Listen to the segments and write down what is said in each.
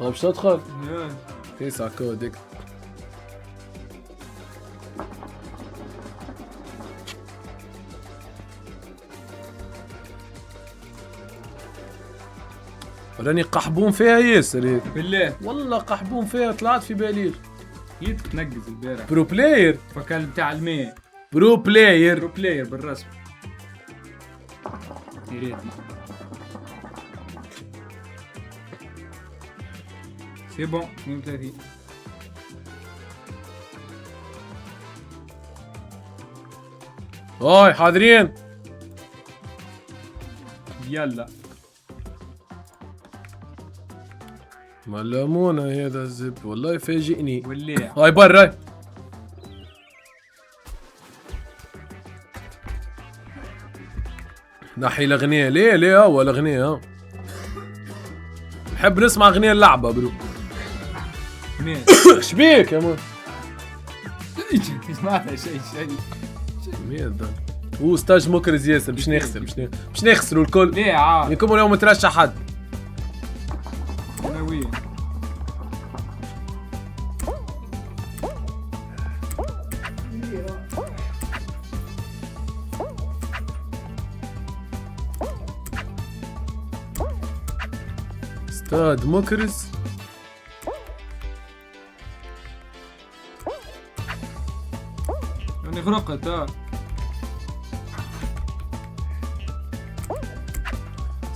مش تدخل؟ ياي. 9 كودك. راني قحبون فيها ياسر هيك. بالله والله قحبون فيها طلعت في بالي. جيت تنقز البارح برو بلاير. فكان بتاع الماء برو بلاير. برو بلاير بالرسم. يا ريتني سي بون 32. هاي حاضرين. يلا ملمونة هذا الزب والله يفاجئني. واللي هاي برا. نحي الاغنية. ليه اول اغنية ها. بحب نسمع اغنية اللعبة برو. منين؟ شبيك يا مان؟ سمعت شيء مين ذا؟ هو ستاج مكرز ياسر. مش نخسروا الكل. ليه عاد؟ يكون اليوم مترشح حد. انا وين؟ استاذ مكرز. يعني غرقت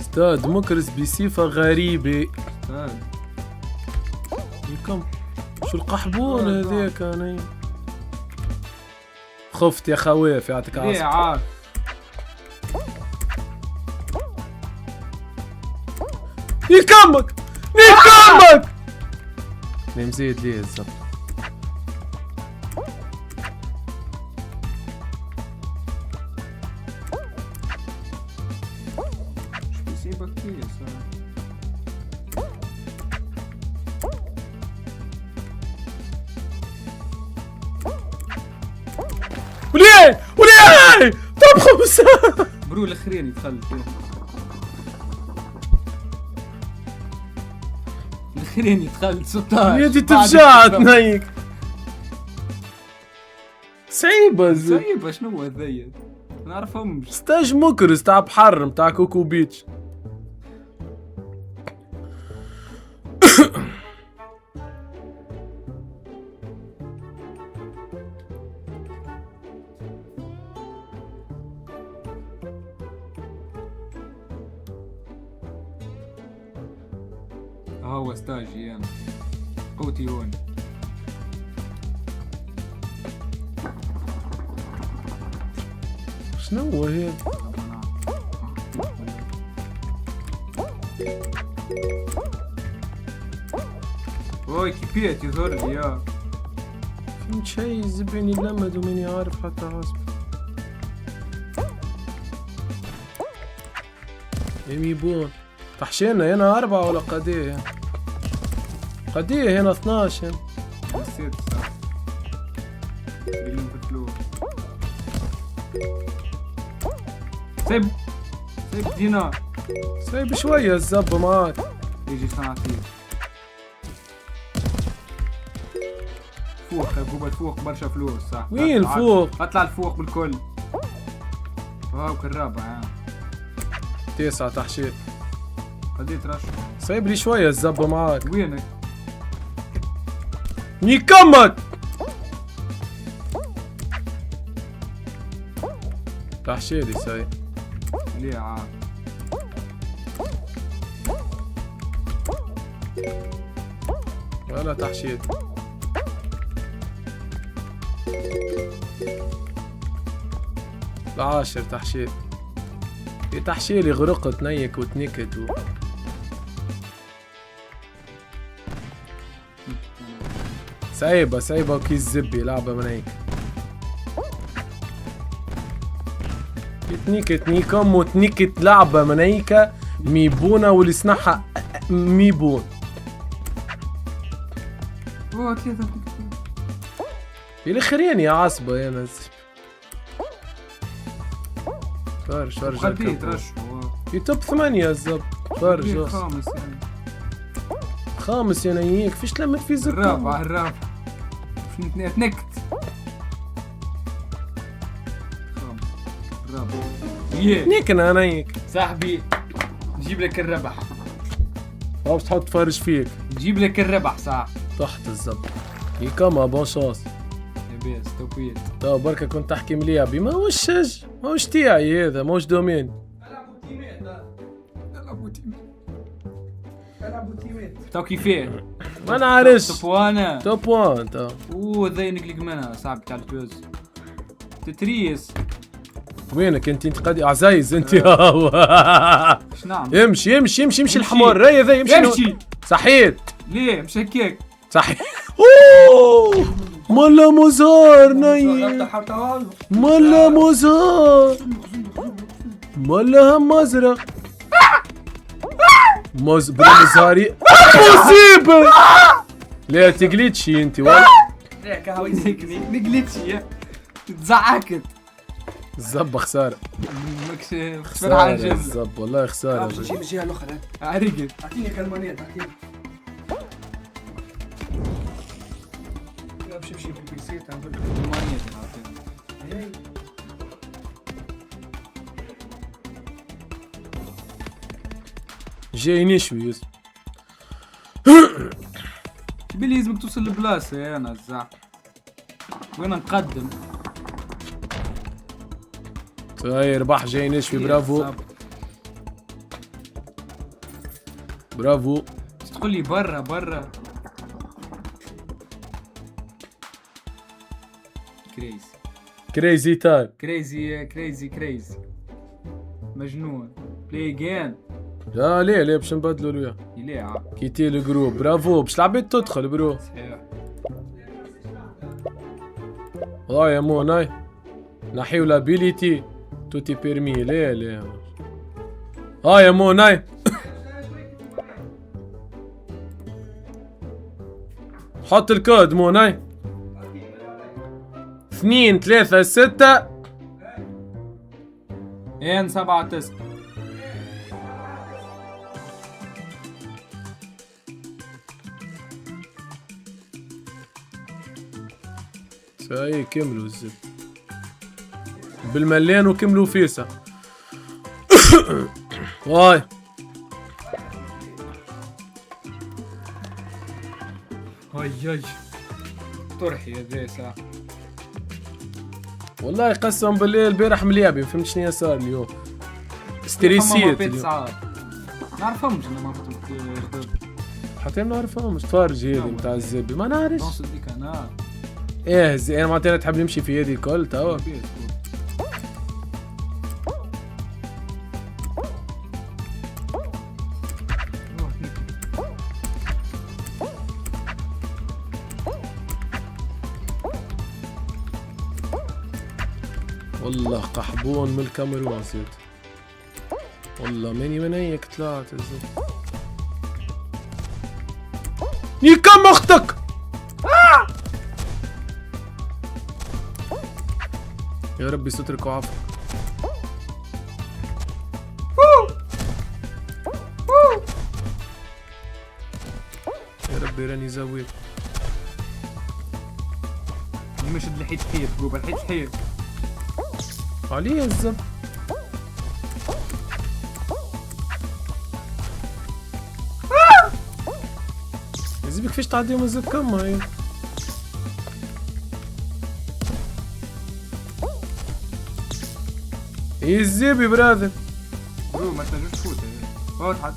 استاذ مكرز بصفة غريبة. يكم شو القحبون هذيك انا. خفت يا خواف يعطيك ليه عافية. عاد؟ يكمك. نيم زيد ليه الزبط. شو بيسيبك كيس وليه طب 5. برو الاخرين دخلت الاخرين دخلت 16. يدي تفجعت نيك. صعيبة طيب شنو هو الذيل؟ ما نعرفهمش. ستاج مكرز تاع بحر تاع كوكو بيتش. هو ستاجي انا قوتي هون. شنو هو هذا؟ اوي كيفية يظهر لي يا فهمت شي زبني لمد وماني عارف حتى عاصم. يميبون تحشينا هنا 4 ولا قديه؟ قديه هنا 12. نسيت الساعة في الفلوس. سيب دينار. سايب شوية الزب معاك. يجي ساعتين فوق يا فوق برشا فلوس صح. وين الفوق؟ اطلع الفوق بالكل. واو كالرابع 9 تحشير. قديه ترشح. سايب لي شوية الزب معاك. وينك؟ نيكمك. تحشيري سايب. ليه عاد؟ ولا تحشير. العاشر تحشير. في تحشيري غرقت نيك وتنكت سايبة وكيس زبي لعبة من هيك. تنكت نيكم وتنكت لعبة من هيك. ميبونة واللي سنحها ميبون. اوه 3 في الاخرين يا عصبة يا ناس. فرش قديه ترشح. في توب 8 الزبط. فرج خامس يعني الخامس يا نيك فيش تلمت في زكام. الرابع تنكت. الرابع نيك انا نيك صاحبي، نجيب لك الربح. باش تحط فرج فيك نجيب لك الربح صح. تحت الزبط يكما بون شانس. لاباس توكيل. تو بركة كنت تحكي مليح بي ماهوش شج ماهوش تاعي هذا ماهوش دومين. تو كيفاه؟ ما نعرفش. توب وانا توب وان تو. اوه ذا نقلق منها صاحبي تاع الجوز. تتريس. وينك انت قد عزايز انت. اش نعمل؟ يمشي الحمار راي ذا يمشي. صحيت. ليه مش هكاك؟ صحيح. اوه ملا مزار نايم. ملا مزار. ملا هم ازرق. مزاري مصيبة. لا تقليتشي انت والله. ياك هاوي زيكني نقلتشي تزعكت. الزب خسارة. ماكش فرحان خسارة جبل. الزب والله خسارة. نمشي من الجهه الاخرى. عرقت. اعطيني كلمانيات اعطيني. امشي بالبيسي تاع جاي نشوي يوسف. بلي لازمك توصل لبلاصة يا انا الزعق. وين نقدم؟ هاي ربح جاي نشوي برافو. برافو. تقول لي برا كريزي تايم. كريزي مجنون. بلاي جيم. لا ليه باش نبدلوا له يليع. كيتي الجروب برافو باش العباد تدخل برو. صحيح. يا موناي نحيو لابيليتي توتي بيرمي. لا يا موناي. حط الكود موناي 2 3 6 ان 7 9. هاي كملوا الزب بالمليان وكملوا فيسا. واي هاي طرحي يا ذا ساعة. والله قسما بالله البارح مليابي ما فهمت شنو صار اليوم. ستريسيت اليوم. نعرفهمش انا ما ردود. حتى ما نعرفهمش. تفرج هذي نتاع الزبي ما نعرفش. نص ديك انا. ايه زي انا معناتها تحب نمشي في هذه الكل توا. والله قحبون من الكاميرون زيد. والله ماني من هيك طلعت زيد. يكم اختك. يا ربي سترك وعافك. يا ربي راني زاويك. مشد لحيت حيط جوبا لحيت حيط. عليه الزب. يزيبك فيش تعدي من الزب كم هاي. يزيبي برادر. برو ما تنجمش تفوت. تحط.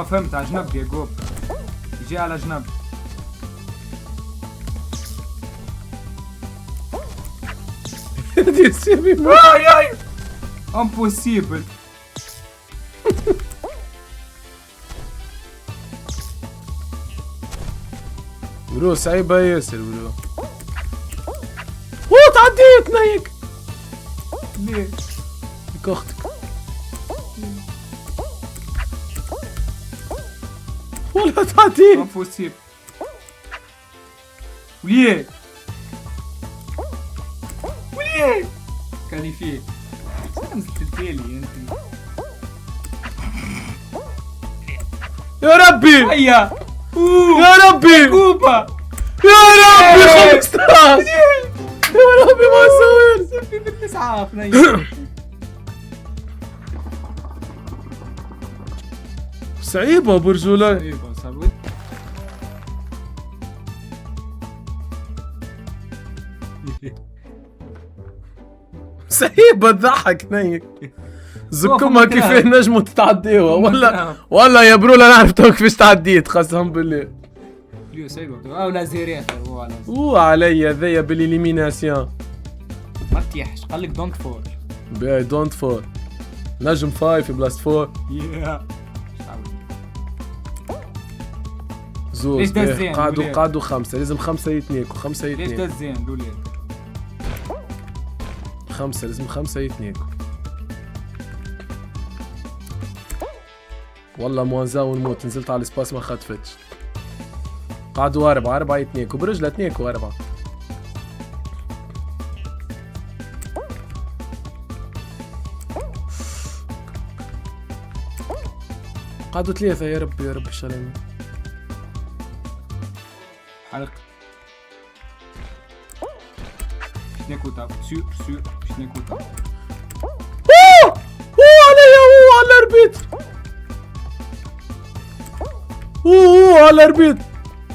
فهمت على جنب يا جوب. يجي على جنب. يزيبي امبوسيبل. برو صعيبة ياسر برو. تعديت نايك. ليه؟ لك اختك. ولا تعديت. امبوسيبل. وليه؟ كاليفيه. نزلت التالي انت. يا ربي هيا يا ربي كوبا يا ربي 15 يا ربي ما سويت في بالاسعاف نيم. صعيبة برجولة. ايوه صعب. صعيبة تضحك نيك. زكمها كيف مكرهب. نجموا تتعديوها ولا مكرهب. والله يا برو لا نعرف تو كيفاش تعديت قسم بالله. ليو سايبه او لا زيريات هو على وعليا ذيا بالإليميناسيون. ما تيحش قال لك دونت فول. باي دونت فول. نجم 5 بلس 4 يا زوز. ليش ده باهي. زين؟ قعدوا وليه؟ قعدوا 5 لازم 5 يتنيكوا 5 ليش ده يتنيكوا الزين لولي 5 لازم 5 يتنيكوا. والله موانزا ونموت نزلت على السباس ما خطفتش. قعدوا 4 يتنيكوا برجلة تنيكوا 4. قعدوا 3 يا ربي يا ربي شلون. حلق شنيكوتا سور شنيكوتا اوه عليا اوه على الربيت. اوه على الربيت.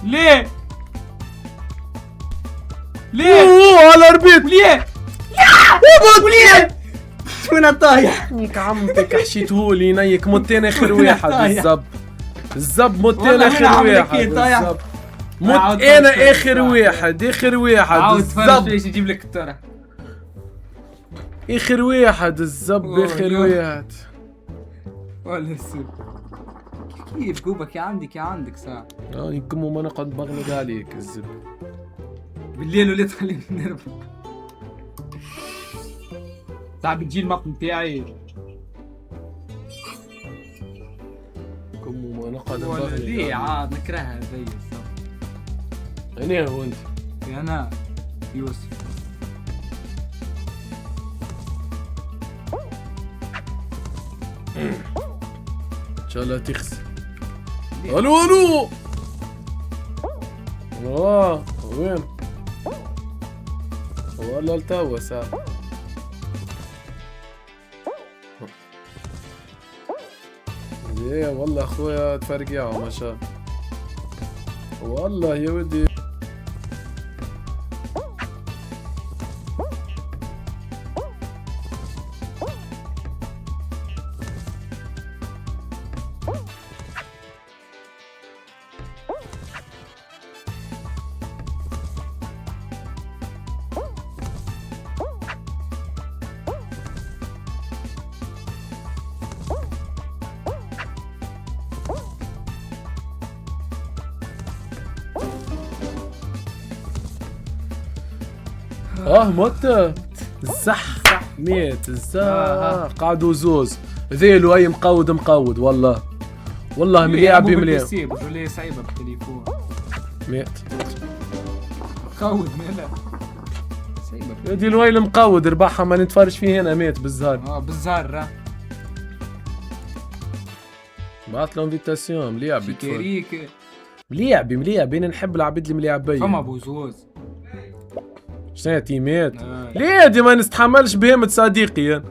ليه ليه اوه على الربيت. ليه وليه وين طايح نيك عمتك حشيتهولي نيك متين اخر واحد طايح. الزب. الزب متين والله اخر من عملك واحد إيه طايح؟ الزب. عاود مت انا فرش اخر طايح. واحد اخر واحد عاود فرش الزب. ليش يجيب لك الترى اخر واحد الزب أوه، اخر اليوم. واحد. ولا السر كيف قوبك يا عندك ساعة يمكن ما نقعد بغلق عليك الزب. بالليل وليت تخليني نرفض ساعة بتجي الماق بتاعي يمكن ما نقعد ولا بغلق ليه عليك. عاد نكرهها زي الصف انا وانت انا يوسف ان شاء الله تخسر. الو الو وين والله التوا ساعة. ايه والله اخويا تفرقعوا ما شاء الله. والله يا ودي مت الزح ميت الزح. قعدوا زوز ذيلو اي مقود والله والله مليان بمليان. ولا صعيبة بالتليفون ميت قود ملا صعيبة يدي الويل مقود رباحها ما نتفرج فيه هنا ميت بالزهر. بالزهر راه بعث له انفيتاسيون مليح بيتفرج. كيريك مليح بين نحب العبيد اللي مليح فما بيا. بوزوز شنو تيمات ليه دي ما نستحملش بهمة صديقي أنا.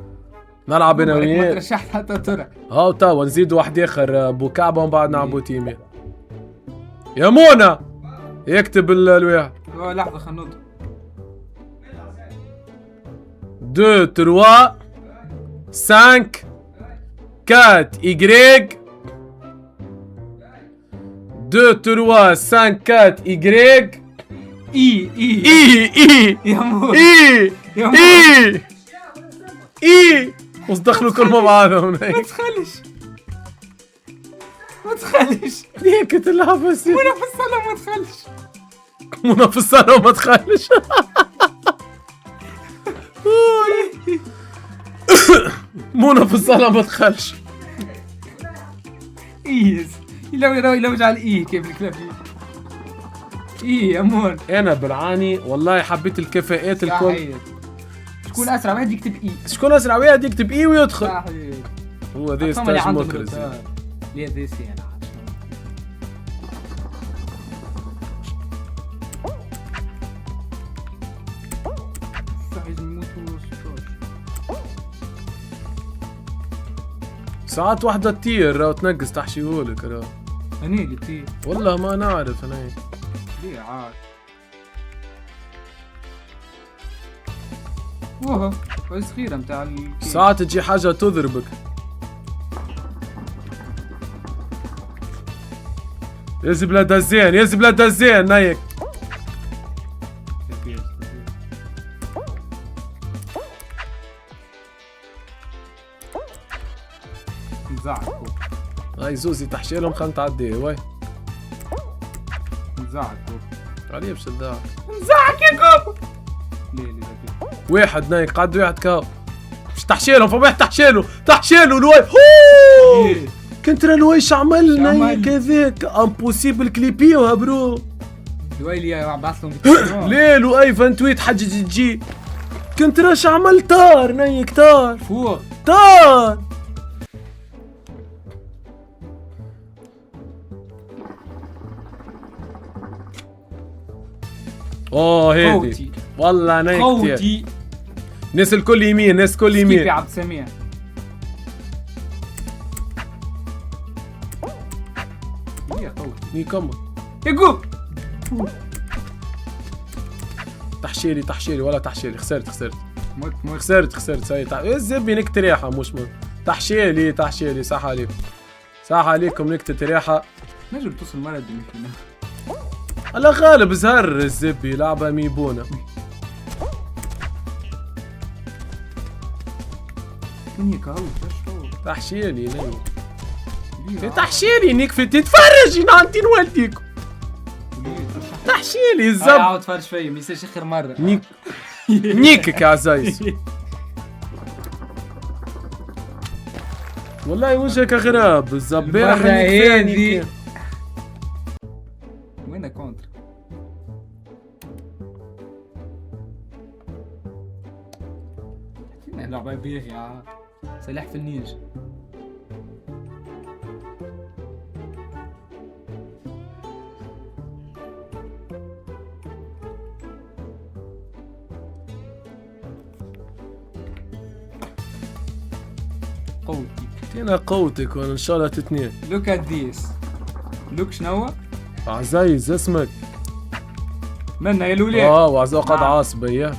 نلعب انا ما وياه. ترشحت حتى ترى هاو توا نزيد واحد اخر بو كعبه ومن بعد نلعبوا تيمات. يا منى يكتب الواحد لحظة خلنا نطلع 2 3 5 4 Y 2 3 5 4 Y اي يا مو اي يا مو اي وصدخلوا كل مع بعضهم ما هيك. تخلش هيك تلعب بس وانا في الصالة ما تخلش منى في الصالة وما تخلش. منى في الصالة ما تخلش. ايز لو اجعل اي كيف الكلاب اي يا مون انا بالعاني والله حبيت الكفاءات الكل. صحيح شكون اسرع واحد يكتب اي شكون اسرع واحد يكتب اي ويدخل. صحيح هو ذي أطمن اللي ستاج عنده مكرز. ملوتات. ليه ذي سي انا ساعات واحدة تطير راهو تنقص تحشيهولك راهو. أنا اللي تطير. والله ما نعرف أنا. ليه عاد؟ اوه صغيرة متاع الكيك. ساعات تجي حاجة تضربك. يا زبلة دزين يا زبلة دزين نايك. نزعل هاي زوزي تحشيلهم خلنا تعدي وي. نزعل عليه باش تدعك. نزعك يا كوب. ليه واحد نايك قعد واحد كاو. مش تحشيلهم فواحد تحشيله لوي. كنت راه لويش عمل نايك هذاك امبوسيبل كليبيوها برو. لويلي بعث لهم ليه لؤي فانتويت حاجة تجي. كنت راش عمل طار نايك طار فوق طار. اوه هيدي خوتي والله نايك كتير. خوتي ناس الكل يمين ناس الكل كيف يا يمين. عبد السميع. يا خوتي نيكم يقوم تحشيلي ولا تحشيلي. خسرت موت خسرت ساي الزبي نكت ريحة مش مهم. تحشيلي صح عليكم نكتة ريحة. نجم توصل مرض مثلنا. على غالب زهر الزبي لعبة ميبونة. هيك هو تحشيلي تحشيلي نيك في تتفرجي نعنتين والديكم. تحشيلي الزب. عاود فرش فيا ما يصيرش اخر مرة. نيكك يا عزايز. والله وجهك غراب الزباح. المرة هذي وين كونتر؟ لعبة بيه يا سلاح في النيج. قوتي تينا قوتك وان شاء الله تتنين. لوك ات ذيس. لوك شنو؟ عزايز اسمك. منا يا الولاد. وعزاقد عاصبة يا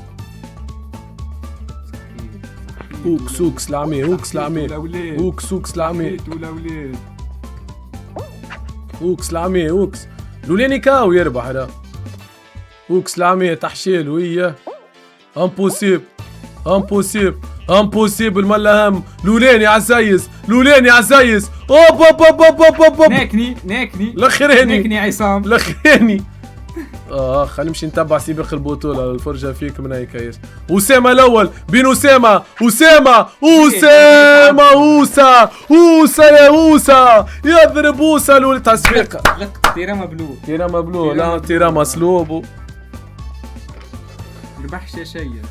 اوكس العمي اوكس لوليني كاو يربح لا. اوكس العمي تحشيل ويا امبوسيبل ملا هم. لولين يا عزايز اوب ناكني الاخراني ناكني عصام. الاخراني. خلينا نمشي نتبع سباق البطولة. الفرجة فيك من هيك ايش. أسامة الأول بين أوسا يا أوسا يضرب أوسا لول تسبيق. تيرا مبلول لا تيرا مسلوب. ربحش شيء.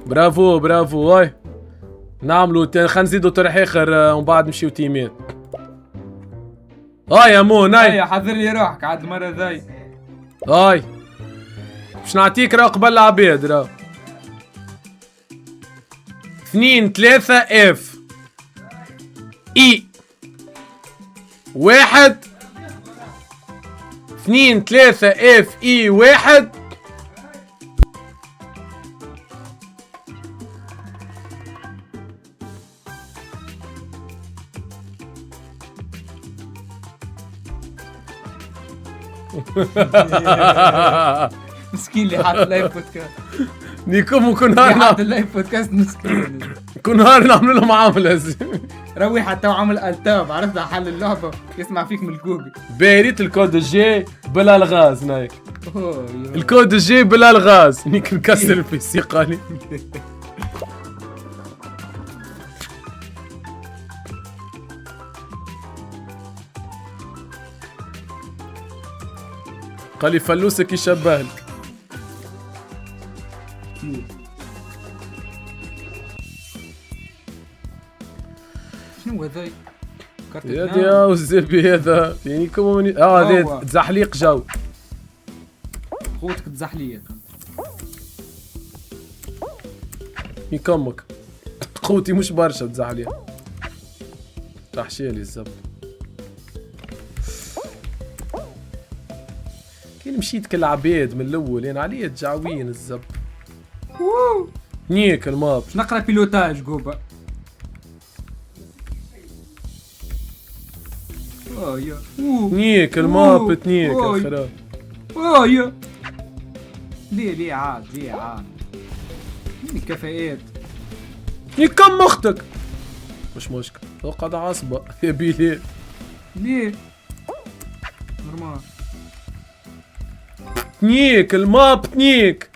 برافو هاي نعملوا خلينا نزيدوا طرح اخر ومن بعد نمشيو تيمين. يا مون هاي حضر لي روحك عاد المرة ذاي. هاي باش نعطيك راه قبل العباد راه 2 3 اف اي 1 2 3 اف اي 1. مسكين اللي حاط لايف بودكاست. نيكم وكل حاط نهار اللايف بودكاست مسكين. كل نهار نعمل لهم معاملة. روي حتى وعمل التاب عرفت حل اللعبة يسمع فيك من الجوجل. بيريت الكود الجاي بلا الغاز نايك. اوه الكود الجاي بلا الغاز نيك نكسر في السيقاني. قال لي فلوسك يشبهلك. شنو هذا؟ يا ديا والزبي هذا يعني كوموني هذا تزحليق جو. قوتك تزحليق. يكمك قوتي مش برشا تزحليق. تحشيلي الزب. كان مشيت كالعباد من الاول يعني عليه تجعوين الزب. نيك الماب. باش نقرا بيلوتاج قوبا. يا نيك الماب تنيك الخراب. يا ليه عاد مين الكفاءات؟ كم اختك مش مشكل اقعد عصبة يا بيلي. ليه نورمال تنيك الماب تنيك.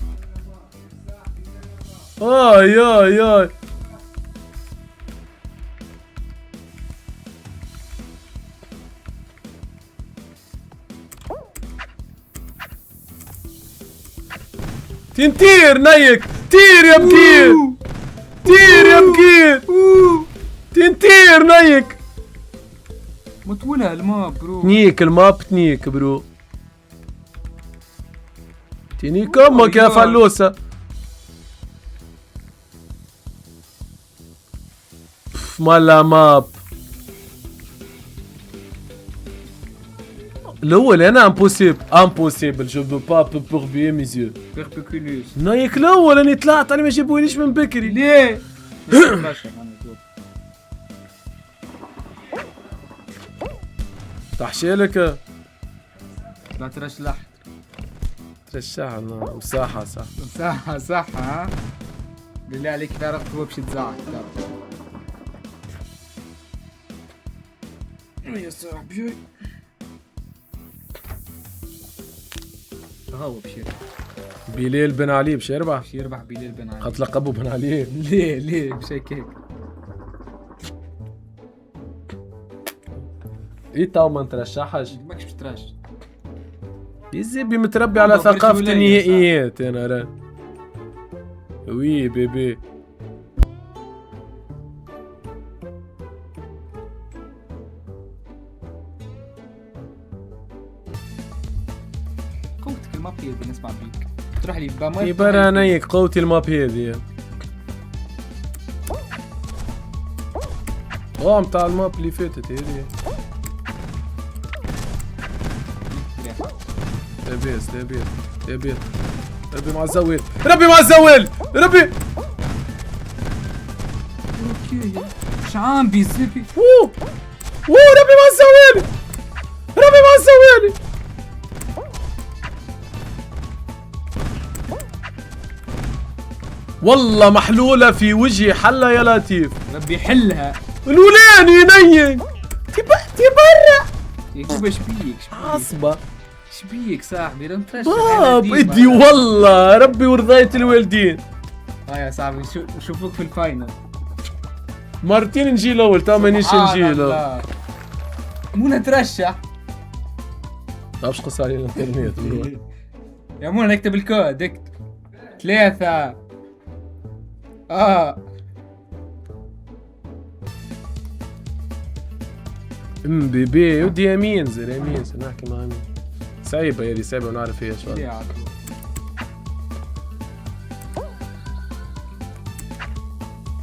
يا تنتير نيك تير يا بكير تير يا بكير تنتير نيك. مطولها الماب برو. تنيك الماب تنيك برو. تني كمك يا فلوسة. مالا ماب الاول انا امبوسيبل جو بو با بور بي ميزيو بيربيكولوس نايك الاول اني طلعت انا ما جابوليش من بكري. ليه؟ تحشيلك لا ترشلح ترشحنا مساحة صح ها؟ بالله عليك لا رقبة باش تزعق يا صاحبي. هو بشير بليل بن علي باش يربح. بليل بن علي. قد لقبوا بن علي. ليه مش هيك. ايه تو ما نترشحش. ماكش باش ترشح. يزيبي متربي على ثقافة النهائيات انا راه. وي بيبي. قوتك الماب هذي نسمع بيك. تروح لي بامر. يبرا نيك قوتي الماب هذي. متاع الماب اللي فاتت هذي. لاباس ربي مع الزوال ربي اش عام بيزبي. ربي مع الزوال والله محلولة في وجهي حلة يا لطيف. ربي يحلها. الولاني ينين تي برا. ايش بيك عصبة شبيك صاحبي راه باب ادي والله ربي ورضاية الوالدين. يا صاحبي نشوفوك في الفاينل. مرتين نجي الاول تا مانيش نجي الاول. مو نترشح. باش قص علي الانترنت يا مو نكتب الكود اكتب 3 بيبي ودي يمين زر يمين نحكي مع مين. صعيبة يا صعيبة ونعرف هي شو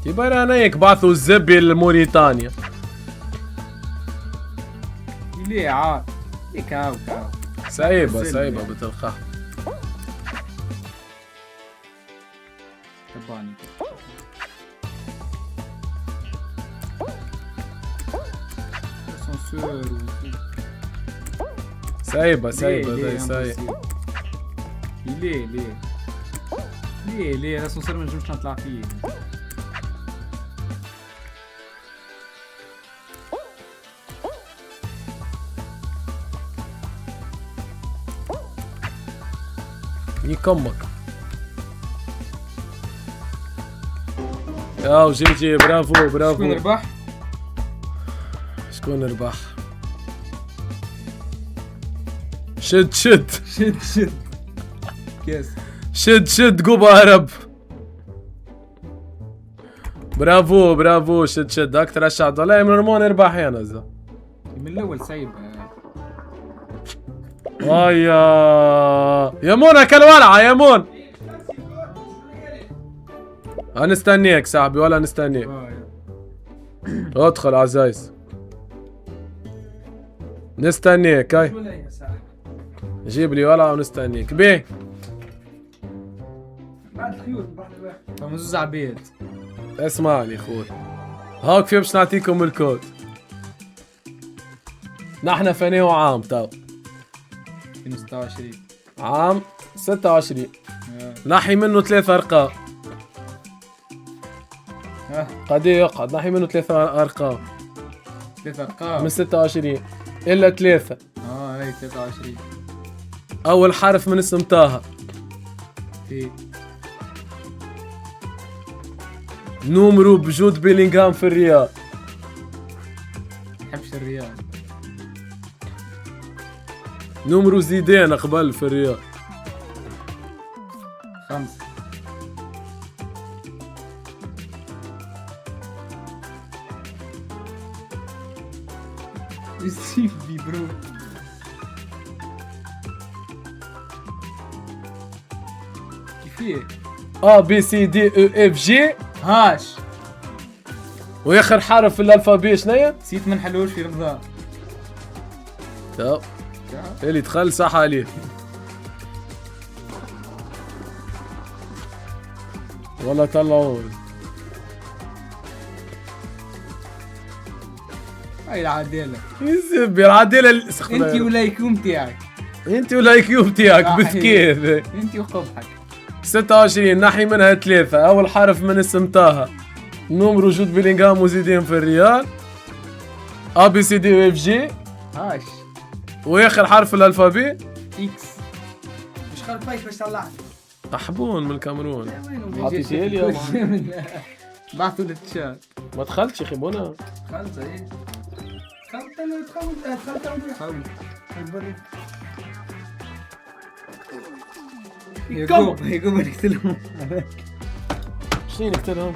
تبارا انا يكبعثوا الزبي لموريتانيا. ليه عاد كاو صعيبة بتلقاها. تباني صعيبة ليه الاسانسير ما نجمش نطلع فيه. يكمك ياو جي برافو شكون ربح؟ شد شد شد كاس. شد قوب هرب. برافو شد هاك ترشح والله من رمون يربح يا نزا من الاول سايب. يا مون اكل ولعه يا مون. نستنيك صاحبي ولا نستنيك. ادخل عزايز نستنيك. هاي جيب لي ولعه ونستنيك بيه. بعد الخيوط بعد الواحد. فمزوز عبيد. اسمعني اخوي هاك في باش نعطيكم الكود. نحن فني وعام تو 2026 عام 26 نحي منه 3 ارقام. قد ايه يقعد؟ نحي منه 3 ارقام. 3 ارقام من 26 الا 3. هاي 23. اول حرف من اسم طه. في نومرو بجود بيلينغهام في الرياض. بحبش الرياض. نومرو زيدان قبل في الرياض. 5. السيف بي برو. كيفيه؟ بي سي دي او اف جي هاش. واخر حرف في الالفابي شنيا؟ نسيت من حلوش في رمضان. تو اللي دخل صح عليه. والله طلعوا هاي العدالة. يزبي العدالة انت ولايكيوم تاعك. انت والايكيو تاعك بثكيف. انت وقبحك. 26 نحي منها 3. اول حرف من اسم طه. نومرو جود بيلينغهام وزيدين في الريال. بي سي دي و اف جي هاش. واخر حرف الالفابي اكس. مش خالد بايك باش طلعت. طحبون من الكاميرون. وينو؟ عطيتيه لي يا بعثوا للتشات. ما دخلتش يا اخي بونا. خلص ايه. دخلت يقوم نقتلهم. شنو نكتبهم؟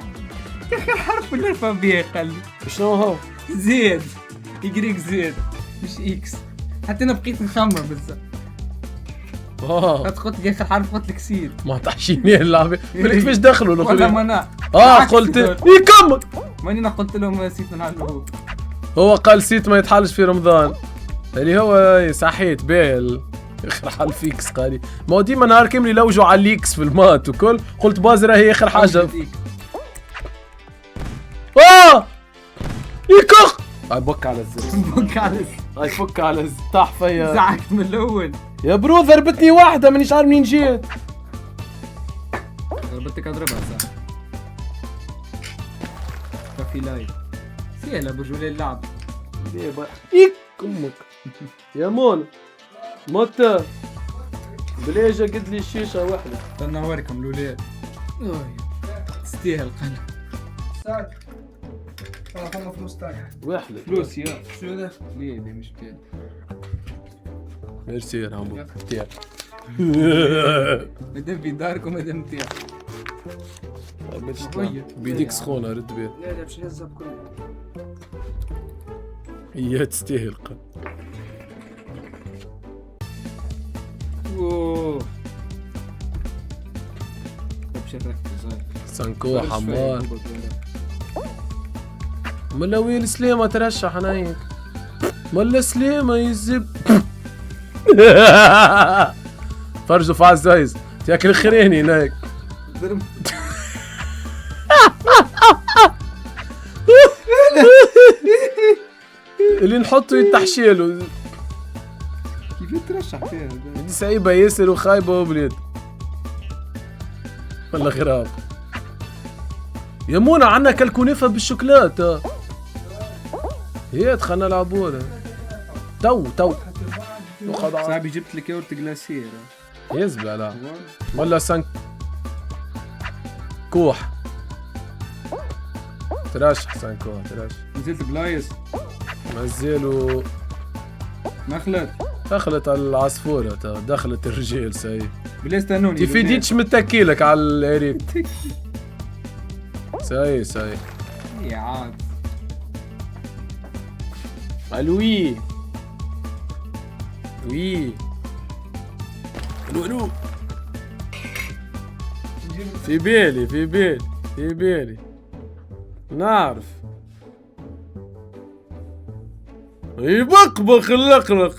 اخر حرف من الالفابيه خلي. شنو هو؟ زيد. يقريك زيد مش اكس. حتى انا بقيت نخمم بالضبط. قلت اخر حرف قلت لك سيد. ما تحشيني اللعبه. كيفاش دخلوا ولا الاخرين؟ منع. قلت يكمل. ماني انا قلت لهم نسيت من هالهو. هو قال سيت ما يتحلش في رمضان. اللي هو صحيت بيل اخر حل فيكس قالي. ما هو ديما نهار كامل يلوجوا على الليكس في المات وكل. قلت بازرة هي اخر حاجه. يكخ. هاي بك على الزر. بك على هاي فك على الزر. طاح فيا. زعقت من الاول. يا برو ضربتني واحده مانيش عارف منين جيت. ضربتك اضربها صح. كافي لايف. سهله برجولي اللعب. يك امك. يا مون متى بليجة قد لي الشيشه واحده. استنى اوريكم الاولاد. تستاهل قلب. ساعد. والله فلوس تاعي. واحده فلوس يا. شنو ده؟ ليه دي مش بتاعي. ميرسي يا رامبو تاعك. مادام في داركم مادام تاعي. بيديك سخونه رد بيها. لا باش نهزها كله. هي تستاهل قل. اوه باش نركز هاي. سانكو حمار. ملا وين سليمة ترشح هنايا. ملا سليمة يزب. فرجوا في عزايز تاكل خريني هناك. اللي نحطه يتحشيله. كيف ترشح فيها؟ دي سايبة ياسر وخايبة وبلاد. والله غراب. يا منى عنا كالكنافة بالشوكولاتة. هي دخلنا نلعبوها. تو صاحبي جبت لك يورت جلاسير. يزبل لا ولا سانك كوح. ترشح سانكوح ترشح. نزلت بلايص. نزلوا مخلد. دخلت على العصفورة دخلت الرجال ساي. بالله استنوني. تفيديتش متكيلك على الهريك. ساي يا عاد. الوي وي الو في بالي نعرف يبقبق اللقلق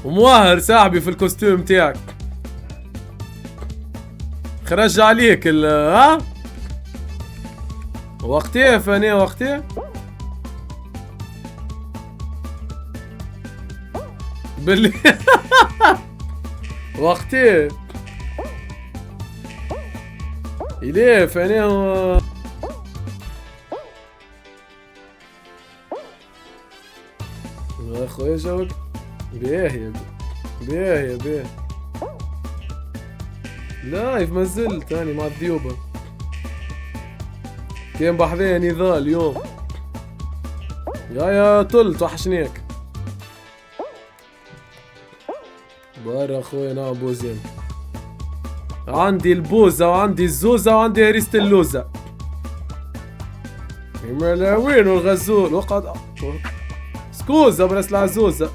ومواهر صاحبي في الكوستيوم تاعك خرج عليك ها وقتيه فاني وقتيه باللي وقتيه إليه فاني اخويا شوك باهي لايف ما زلت تاني مع الديوبة كان بحذايا نضال اليوم يا طلت وحشنيك برا اخويا نعم بوزين عندي البوزة وعندي الزوزة وعندي هريسة اللوزة وين الغزول وقعد سكوزة براس العزوزة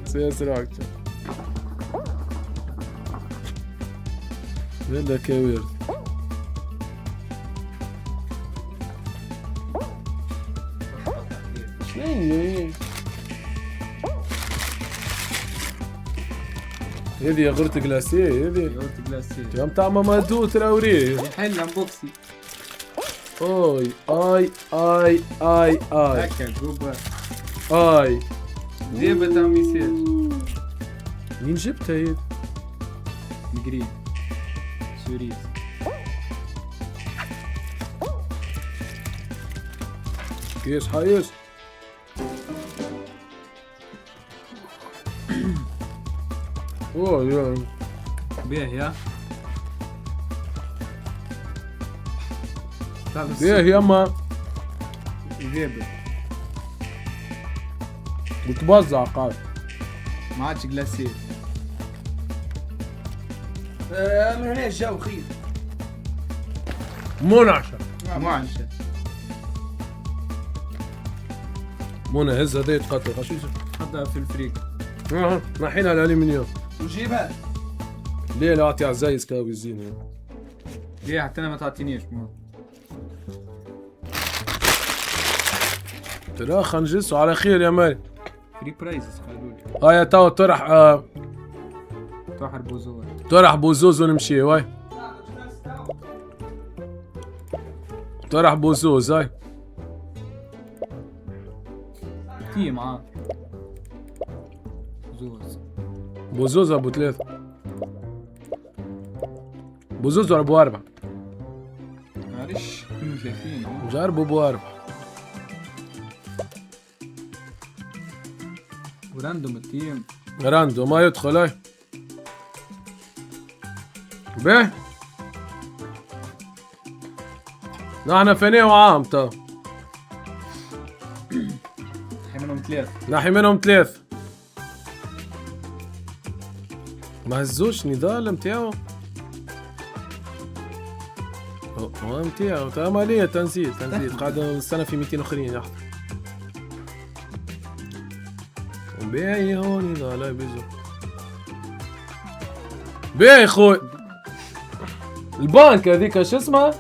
سيسرعك يلا كوير شنو هذه غرت جلاسيه هذه غرت جلاسيه يوم تاع ماما دو تراوري يحل انبوكسي اي هكا جوبا اي زيبة تاع ميساج مين جبتها هي؟ مقريب سوريس كيش حايش اوه يا باهي باهي يما زيبة بتوزع قاعد ما عادش جلاسيه من هنا الجو خير منعشة معشة منى هز هدية قتل غشيشة حطها في الفريك نحيلها الالومنيوم وجيبها ليه لا اعطي عزايز كاوي الزينة ليه حتى انا ما تعطينيش ترى خنجس وعلى خير يا مالي فري برايزز قالوا لي يا تو طرح طاحر بوزور طرح بوزوز ونمشي واي طرح بوزوز هاي تي معاه زوز بوزوز ابو ثلاثة بوزوز ولا ابو اربعة معلش 32 جربوا ابو اربعة وراندوم التيم راندو ما يدخل هاي به نحن فيني وعام تو نحي منهم ثلاث ما هزوش نضال متاعو هو متاعو تا عملية تنزيل قاعد السنة في 200 اخرين يحضر باهي هون نضال هاي بيزو باهي خوي البنك هذيك شو اسمها؟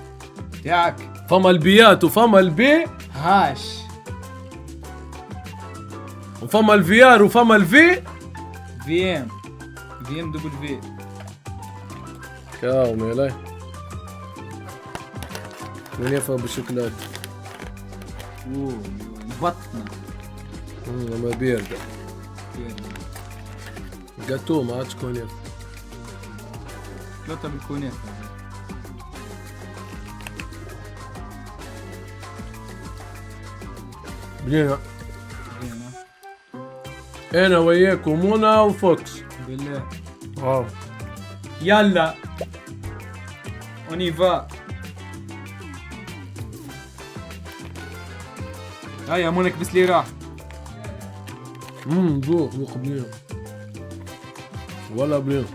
تاعك فما البيات وفما البي هاش وفما الفيار وفما الفي في ام دبل في كاو ميلاي من يفهم بالشوكولاتة اوه بطنة لما بيردة جاتو ما عادش كون يفهم ثلاثة بالكونات بلينا انا وياك ومنى وفوكس بالله اه يلا اونيفا هاي يا مونك بس لي راح. ذوق بليون ولا بليون.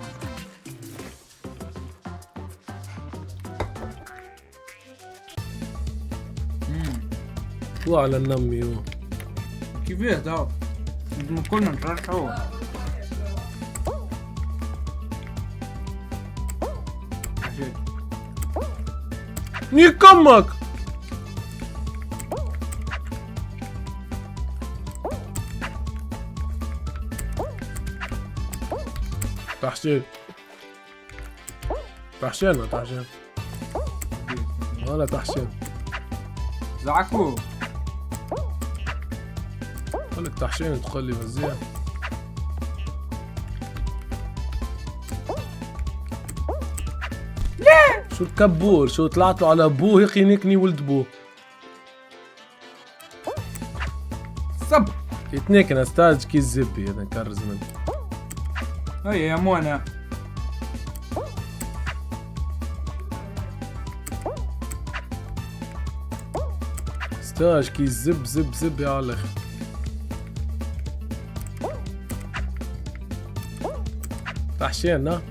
وعلى النمي كيفاه ده؟ لازم كلنا نرشحوه. نيك امك. تحشيل تحشيل تحشيل ولا تحشيل. زعكو قالك تحشيل تقول لي مزيان. لا شو الكبور شو طلعتوا على ابوه يقينكني ولد ابوه. صب يتنيك انا ستاج كي الزبي هذا نكرز منه. هيا يا مونا. ستاج كي زب زب زب يا على الاخر. تحشينا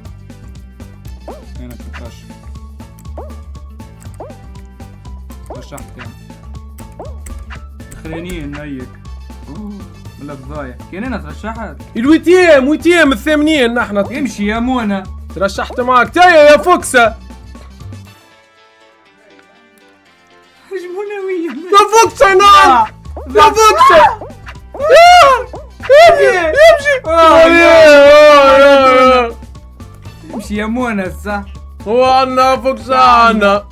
هنا 16 رشحت كان اخرانيين نيك ولا بضايع كان انا ترشحت. ويتيام الثامنين نحن. امشي يا مونا. ترشحت معك تايا يا فوكسة. جمهورية يا فوكسة نعم يا فوكسة. امشي يا مونا صح. وانا فوكسة عنا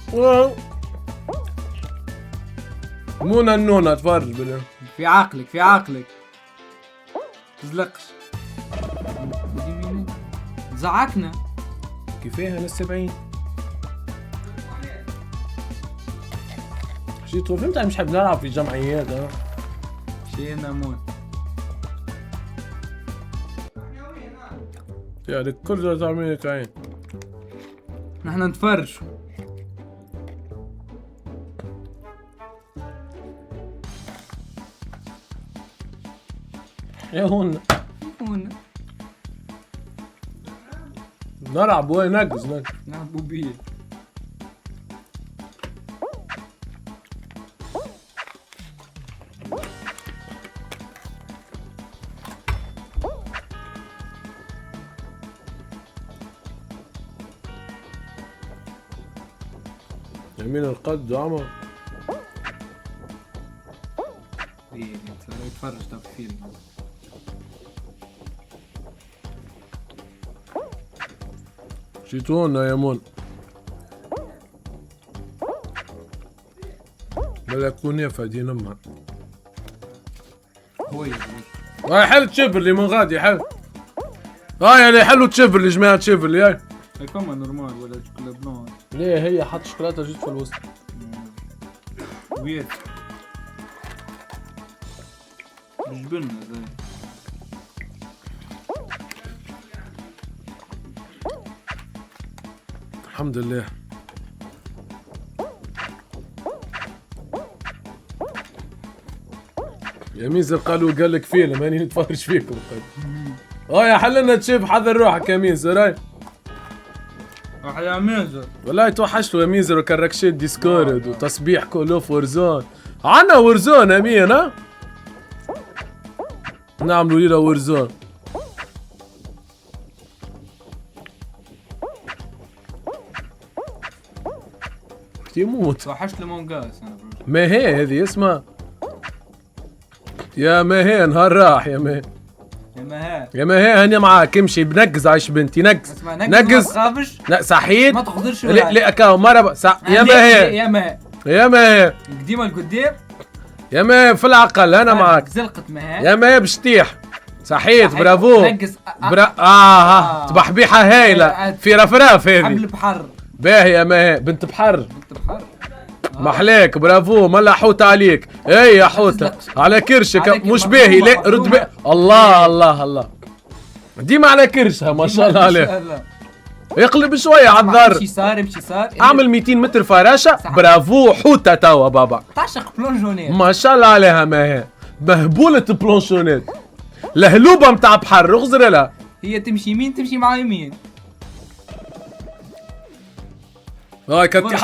مونا النونة تفرج بالله. في عقلك في عقلك تزلقش. زعكنا كيفاه انا 70 جيتوا فهمت. مش حاب نلعب في جمعيات. شينا مون يعني كل ده تعمل عين. نحن نتفرج. يا هون هون نلعب وين نقز نلعبوا بيه. يمين القد عمر. يتفرج طب فيلم. جيتونا يا مون بلكوني فادين امها. خويا هاي حل تشيفرلي من غادي حل. هاي اللي حلو تشيفرلي جماعة تشيفرلي هاي. هاي كما نورمال ولا شوكولا بلون. ليه هي حط شوكولاتة جيت في الوسط. ويت جبنة زي الحمد لله. يا ميزر قال لك فيلم هاني نتفرج فيكم. يا حلنا تشيف حذر روحك يا ميزر. هاي يا ميزر والله توحشتوا يا ميزر وكركشيت ديسكورد وتصبيح كول اوف ورزون. عنا ورزون امين. ها نعملوا ليلة ورزون. يموت. توحشت لمونجاس انا برو. ما هي هذه اسمها يا ما هي نهار راح يا ما يا مهار يا ما هي هاني معاك امشي بنقز عايش بنتي نقز اسمع نقز ما تخافش. لا صحيت ما تقدرش لا لا كاو مرة يا ما هي يا مهار يا ما هي قديمة القديم يا ما هي في العقل انا معاك. زلقت مهار يا ما هي بشتيح صحيت برافو. نقز تبحبيحة هايلة في رفراف هذه قبل بحر. باهي يا ما هي بنت بحر. بنت بحر محليك برافو. ملا حوت عليك. اي يا حوتة على كرشك مش باهي. لا رد الله الله الله ديما على كرشها ما شاء الله عليك. اقلب شويه على الضر. امشي يسار امشي يسار. اعمل 200 متر فراشه. صح. برافو حوته توا بابا. تعشق بلونجونير. ما شاء الله عليها ماهي. مهبولة بلونشونات. لهلوبة متاع بحر اغزر لها. هي تمشي يمين تمشي مع يمين. هاي كنت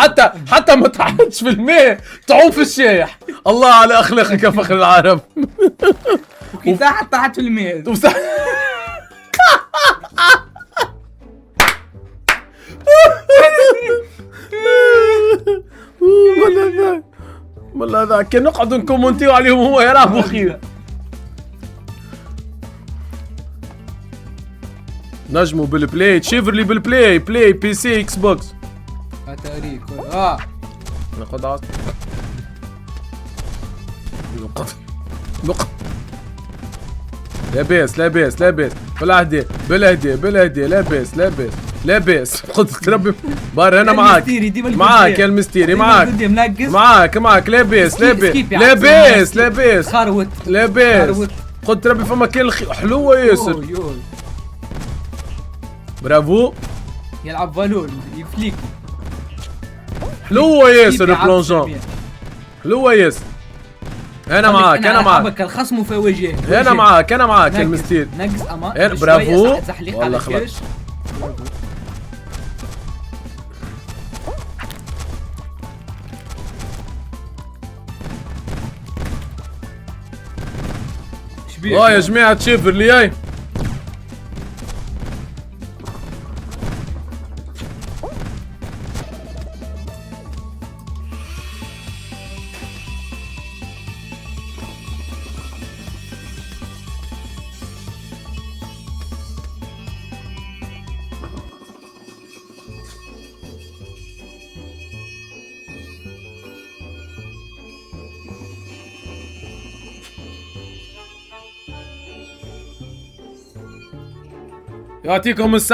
حتى ما تحطش في الماء تعوم في الشايح. الله على اخلاقك يا فخر العرب. وكي تحت في الماء. والله ذا كان نقعدوا نكومنتيو عليهم هو يراه خير. نجموا بالبلاي تشيفرلي بالبلاي بلاي بي سي اكس بوكس. تاريخ ناخذ عصر. نقط لاباس لاباس لاباس بالهدي بالهدي بالهدي لاباس لاباس لاباس. قلت ربي بار انا معاك معاك يا المستيري معاك معاك لاباس لاباس لاباس لاباس خروت لاباس. قلت ربي فما كان حلوه ياسر. برافو يلعب بالون يفليك. حلوه ياسر البلونجون حلوه ياسر. انا معاك انا معاك. الخصم في وجهه. انا معاك انا معاك يا المستير. نقص امان. برافو والله خلاص. يا جماعة شيفرلي هاي. يعطيكم الصحة.